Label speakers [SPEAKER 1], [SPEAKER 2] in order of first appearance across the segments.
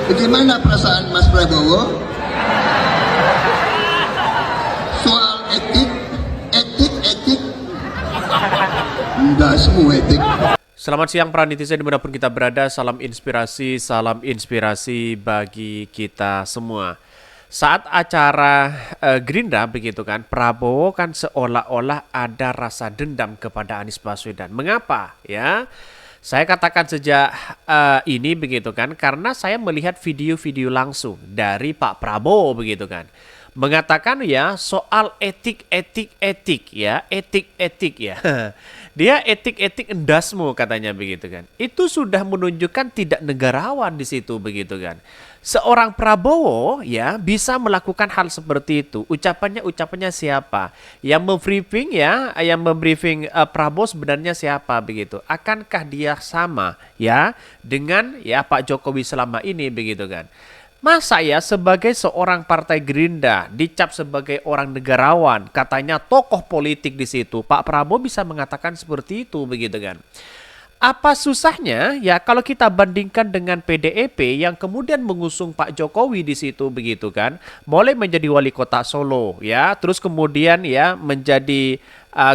[SPEAKER 1] Bagaimana perasaan Mas Prabowo? Soal etik, etik. Enggak semua etik.
[SPEAKER 2] Selamat siang para netizen dimanapun kita berada, salam inspirasi bagi kita semua. Saat acara Gerindra begitu kan, Prabowo kan seolah-olah ada rasa dendam kepada Anies Baswedan. Mengapa ya? Saya katakan sejak ini begitu kan, karena saya melihat video-video langsung dari Pak Prabowo begitu kan. Mengatakan ya soal etik ya. Dia etik endasmu katanya begitu kan. Itu sudah menunjukkan tidak negarawan di situ begitu kan. Seorang Prabowo ya bisa melakukan hal seperti itu. Ucapannya siapa? Yang membriefing Prabowo sebenarnya siapa begitu? Akankah dia sama ya dengan ya Pak Jokowi selama ini begitu kan? Masa ya sebagai seorang partai Gerindra dicap sebagai orang negarawan, katanya tokoh politik di situ, Pak Prabowo bisa mengatakan seperti itu begitu kan? Apa susahnya ya kalau kita bandingkan dengan PDIP yang kemudian mengusung Pak Jokowi di situ begitu kan, mulai menjadi wali kota Solo ya, terus kemudian ya menjadi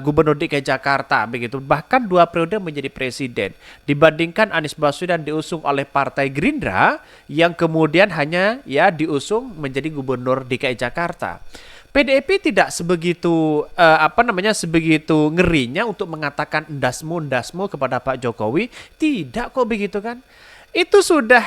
[SPEAKER 2] Gubernur DKI Jakarta begitu, bahkan 2 periode menjadi presiden, dibandingkan Anies Baswedan diusung oleh Partai Gerindra yang kemudian hanya ya diusung menjadi Gubernur DKI Jakarta. PDIP tidak sebegitu sebegitu ngerinya untuk mengatakan endasmu kepada Pak Jokowi, tidak kok begitu kan? Itu sudah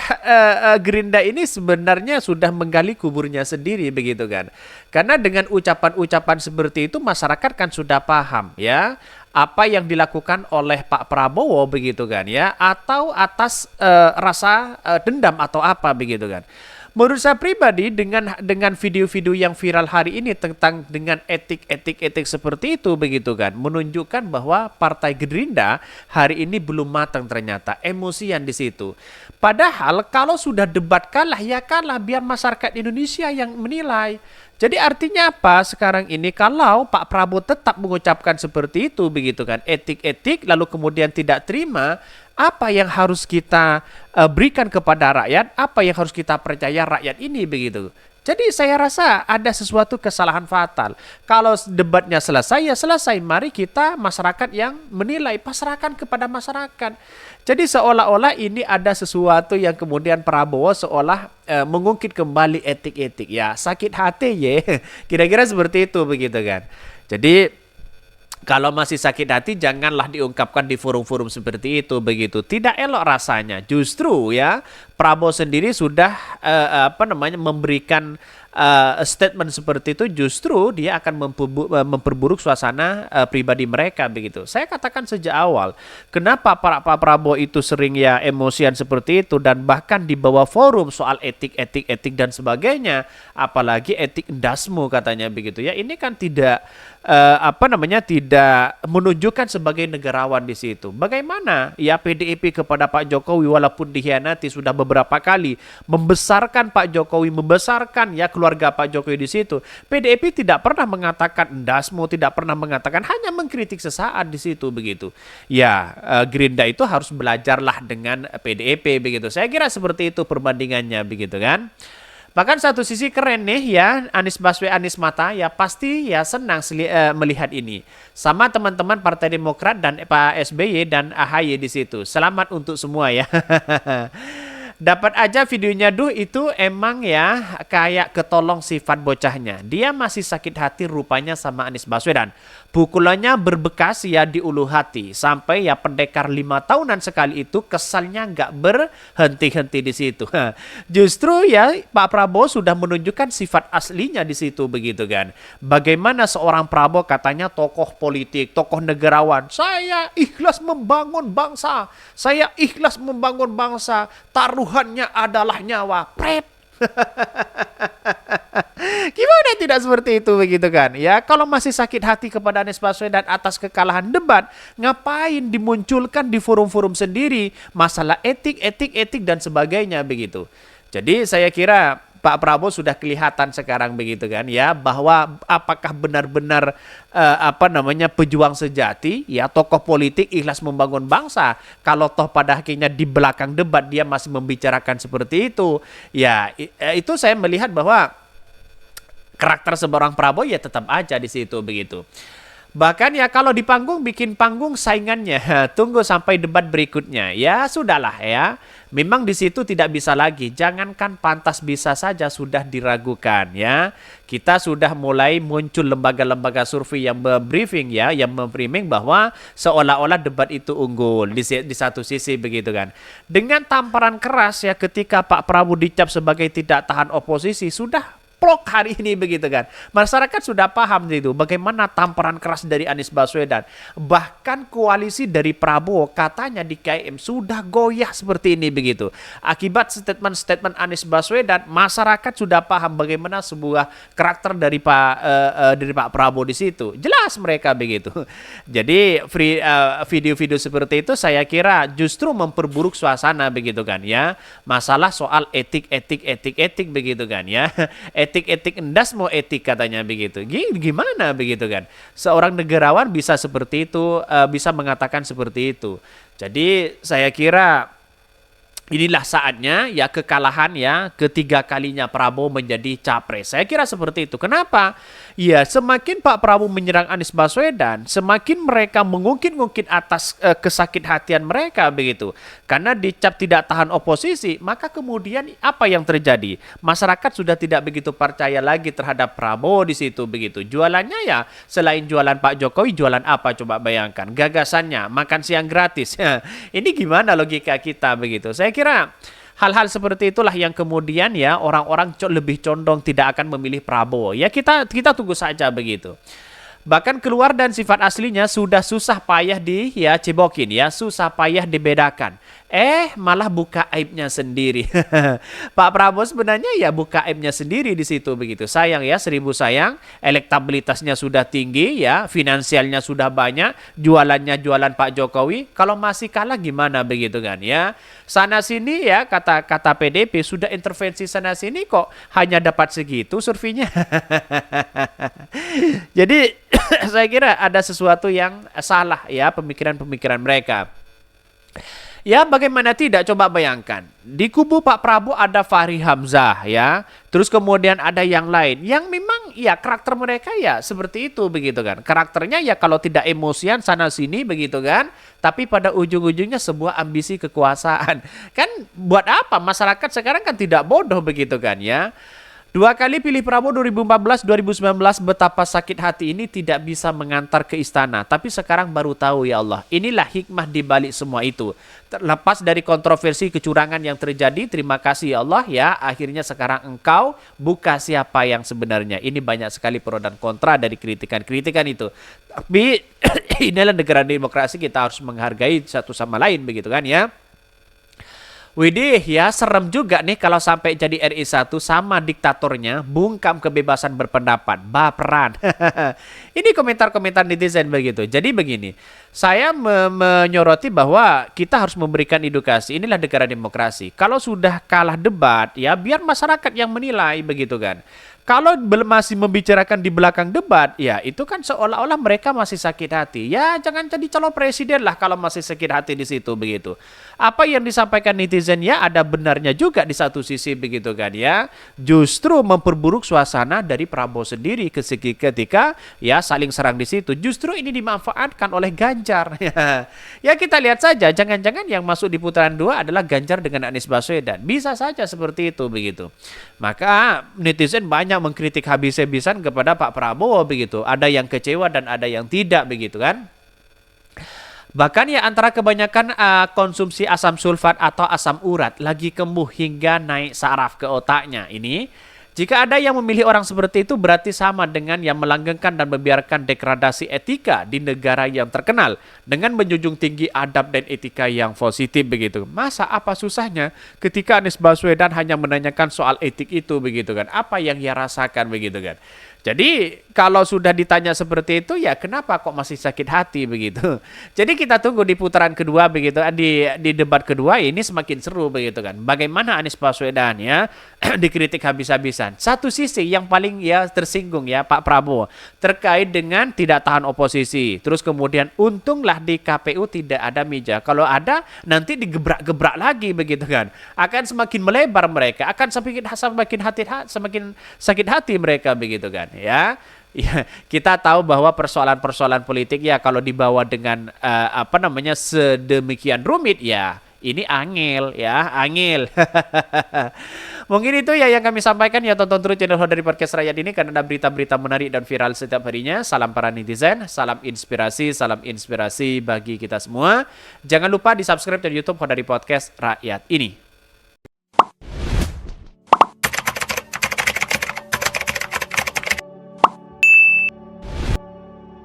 [SPEAKER 2] Gerindra ini sebenarnya sudah menggali kuburnya sendiri begitu kan. Karena dengan ucapan-ucapan seperti itu masyarakat kan sudah paham ya apa yang dilakukan oleh Pak Prabowo begitu kan ya, atau atas rasa dendam atau apa begitu kan. Menurut saya pribadi dengan video-video yang viral hari ini tentang dengan etik seperti itu begitu kan, menunjukkan bahwa Partai Gerindra hari ini belum matang ternyata, emosian di situ. Padahal kalau sudah debat kalah ya kalah, biar masyarakat Indonesia yang menilai. Jadi artinya apa sekarang ini kalau Pak Prabowo tetap mengucapkan seperti itu begitu kan, etik lalu kemudian tidak terima, apa yang harus kita berikan kepada rakyat, apa yang harus kita percaya rakyat ini begitu. Jadi saya rasa ada sesuatu kesalahan fatal. Kalau debatnya selesai ya selesai, mari kita masyarakat yang menilai, pasrahkan kepada masyarakat. Jadi seolah-olah ini ada sesuatu yang kemudian Prabowo seolah mengungkit kembali etik ya, sakit hati ya. Kira-kira seperti itu begitu kan. Jadi kalau masih sakit hati janganlah diungkapkan di forum-forum seperti itu begitu. Tidak elok rasanya. Justru ya Prabowo sendiri sudah memberikan statement seperti itu, justru dia akan memperburuk suasana pribadi mereka begitu. Saya katakan sejak awal, kenapa Pak Prabowo itu sering ya emosian seperti itu dan bahkan di bawah forum soal etik dan sebagainya, apalagi etik endasmu katanya begitu ya. Ini kan tidak tidak menunjukkan sebagai negarawan di situ. Bagaimana ya PDIP kepada Pak Jokowi walaupun dikhianati sudah beberapa kali, membesarkan Pak Jokowi, membesarkan ya keluarga Pak Jokowi di situ. PDIP tidak pernah mengatakan endasmu, tidak pernah mengatakan, hanya mengkritik sesaat di situ begitu. Ya, Gerindra itu harus belajarlah dengan PDIP begitu. Saya kira seperti itu perbandingannya begitu kan. Bahkan satu sisi keren nih ya, Anies Baswedan, Anies Mata ya pasti ya senang melihat ini. Sama teman-teman Partai Demokrat dan Pak SBY dan AHY di situ. Selamat untuk semua ya. Dapat aja videonya itu emang ya kayak ketolong sifat bocahnya. Dia masih sakit hati rupanya sama Anies Baswedan. Pukulannya berbekas ya di ulu hati. Sampai ya pendekar 5 tahunan sekali itu kesalnya nggak berhenti-henti di situ. Justru ya Pak Prabowo sudah menunjukkan sifat aslinya di situ begitu kan. Bagaimana seorang Prabowo katanya tokoh politik, tokoh negarawan. Saya ikhlas membangun bangsa. Saya ikhlas membangun bangsa. Taruhannya adalah nyawa. Prep. Gimana tidak seperti itu begitu kan? Ya, kalau masih sakit hati kepada Anies Baswedan atas kekalahan debat, ngapain dimunculkan di forum-forum sendiri masalah etik dan sebagainya begitu. Jadi saya kira Pak Prabowo sudah kelihatan sekarang begitu kan ya, bahwa apakah benar-benar pejuang sejati ya, tokoh politik ikhlas membangun bangsa, kalau toh pada akhirnya di belakang debat dia masih membicarakan seperti itu ya, itu saya melihat bahwa karakter seorang Prabowo ya tetap aja di situ begitu. Bahkan ya kalau di panggung bikin panggung saingannya, tunggu sampai debat berikutnya. Ya sudahlah ya. Memang di situ tidak bisa lagi. Jangankan pantas, bisa saja sudah diragukan ya. Kita sudah mulai muncul lembaga-lembaga survei yang briefing ya, yang memframing bahwa seolah-olah debat itu unggul di satu sisi begitu kan. Dengan tamparan keras ya ketika Pak Prabowo dicap sebagai tidak tahan oposisi, sudah plok hari ini begitu kan. Masyarakat sudah paham itu bagaimana tamparan keras dari Anies Baswedan. Bahkan koalisi dari Prabowo katanya di KM sudah goyah seperti ini begitu. Akibat statement-statement Anies Baswedan, masyarakat sudah paham bagaimana sebuah karakter dari Pak Prabowo di situ. Jelas mereka begitu. Jadi video-video seperti itu saya kira justru memperburuk suasana begitu kan ya. Masalah soal etik begitu kan ya. Etik endas mau etik katanya begitu. Gimana begitu kan? Seorang negarawan bisa seperti itu, bisa mengatakan seperti itu. Jadi saya kira inilah saatnya ya kekalahan ya ketiga kalinya Prabowo menjadi capres. Saya kira seperti itu. Kenapa? Ya semakin Pak Prabowo menyerang Anies Baswedan, semakin mereka mengungkit-ungkit atas kesakit-hatian mereka begitu. Karena dicap tidak tahan oposisi, maka kemudian apa yang terjadi? Masyarakat sudah tidak begitu percaya lagi terhadap Prabowo di situ begitu. Jualannya ya selain jualan Pak Jokowi, jualan apa coba bayangkan? Gagasannya makan siang gratis. Ini gimana logika kita begitu? Saya kira hal-hal seperti itulah yang kemudian ya orang-orang lebih condong tidak akan memilih Prabowo. Ya kita tunggu saja begitu. Bahkan keluar dan sifat aslinya sudah susah payah cebokin ya, susah payah dibedakan. Malah buka aibnya sendiri. Pak Prabowo sebenarnya ya buka aibnya sendiri di situ begitu. Sayang ya, seribu sayang, elektabilitasnya sudah tinggi ya, finansialnya sudah banyak, jualannya jualan Pak Jokowi. Kalau masih kalah gimana begitu kan ya? Sana sini ya kata PDP sudah intervensi sana sini kok hanya dapat segitu surveinya. Jadi saya kira ada sesuatu yang salah ya pemikiran-pemikiran mereka. Ya bagaimana tidak, coba bayangkan. Di kubu Pak Prabowo ada Fahri Hamzah ya. Terus kemudian ada yang lain. Yang memang ya karakter mereka ya seperti itu begitu kan. Karakternya ya kalau tidak emosian sana sini begitu kan. Tapi pada ujung-ujungnya sebuah ambisi kekuasaan. Kan buat apa? Masyarakat sekarang kan tidak bodoh begitu kan ya. 2 kali pilih Prabowo 2014, 2019 betapa sakit hati ini tidak bisa mengantar ke istana. Tapi sekarang baru tahu ya Allah. Inilah hikmah di balik semua itu. Terlepas dari kontroversi kecurangan yang terjadi, terima kasih ya Allah ya. Akhirnya sekarang engkau buka siapa yang sebenarnya. Ini banyak sekali pro dan kontra dari kritikan-kritikan itu. Tapi inilah negara demokrasi, kita harus menghargai satu sama lain begitu kan ya. Widih ya, serem juga nih kalau sampai jadi RI 1 sama diktatornya bungkam kebebasan berpendapat, baperan. Ini komentar-komentar netizen begitu. Jadi begini, saya menyoroti bahwa kita harus memberikan edukasi. Inilah negara demokrasi. Kalau sudah kalah debat ya biar masyarakat yang menilai begitu kan. Kalau masih membicarakan di belakang debat, ya itu kan seolah-olah mereka masih sakit hati. Ya jangan jadi calon presiden lah kalau masih sakit hati di situ begitu. Apa yang disampaikan netizen ya ada benarnya juga di satu sisi begitu kan ya. Justru memperburuk suasana dari Prabowo sendiri ketika ya saling serang di situ. Justru ini dimanfaatkan oleh Ganjar. Ya kita lihat saja, jangan-jangan yang masuk di putaran 2 adalah Ganjar dengan Anies Baswedan. Bisa saja seperti itu begitu. Maka netizen banyak mengkritik habis-habisan kepada Pak Prabowo begitu. Ada yang kecewa dan ada yang tidak begitu kan. Bahkan ya antara kebanyakan konsumsi asam sulfat atau asam urat lagi kambuh hingga naik saraf ke otaknya ini. Jika ada yang memilih orang seperti itu berarti sama dengan yang melanggengkan dan membiarkan degradasi etika di negara yang terkenal dengan menjunjung tinggi adab dan etika yang positif begitu. Masa apa susahnya ketika Anies Baswedan hanya menanyakan soal etik itu begitu kan? Apa yang ia rasakan begitu kan? Jadi kalau sudah ditanya seperti itu ya kenapa kok masih sakit hati begitu. Jadi kita tunggu di putaran kedua begitu, di debat kedua ini semakin seru begitu kan. Bagaimana Anies Baswedan ya dikritik habis-habisan. Satu sisi yang paling ya tersinggung ya Pak Prabowo terkait dengan tidak tahan oposisi. Terus kemudian untunglah di KPU tidak ada meja. Kalau ada nanti digebrak-gebrak lagi begitu kan. Akan semakin melebar mereka, akan semakin sakit hati mereka begitu kan. Ya, ya, kita tahu bahwa persoalan-persoalan politik ya kalau dibawa dengan sedemikian rumit ya ini angel ya, angel. Mungkin itu ya yang kami sampaikan ya, tonton terus channel dari Podcast Rakyat ini karena ada berita-berita menarik dan viral setiap harinya. Salam para netizen, salam inspirasi bagi kita semua. Jangan lupa di subscribe di YouTube dari Podcast Rakyat ini.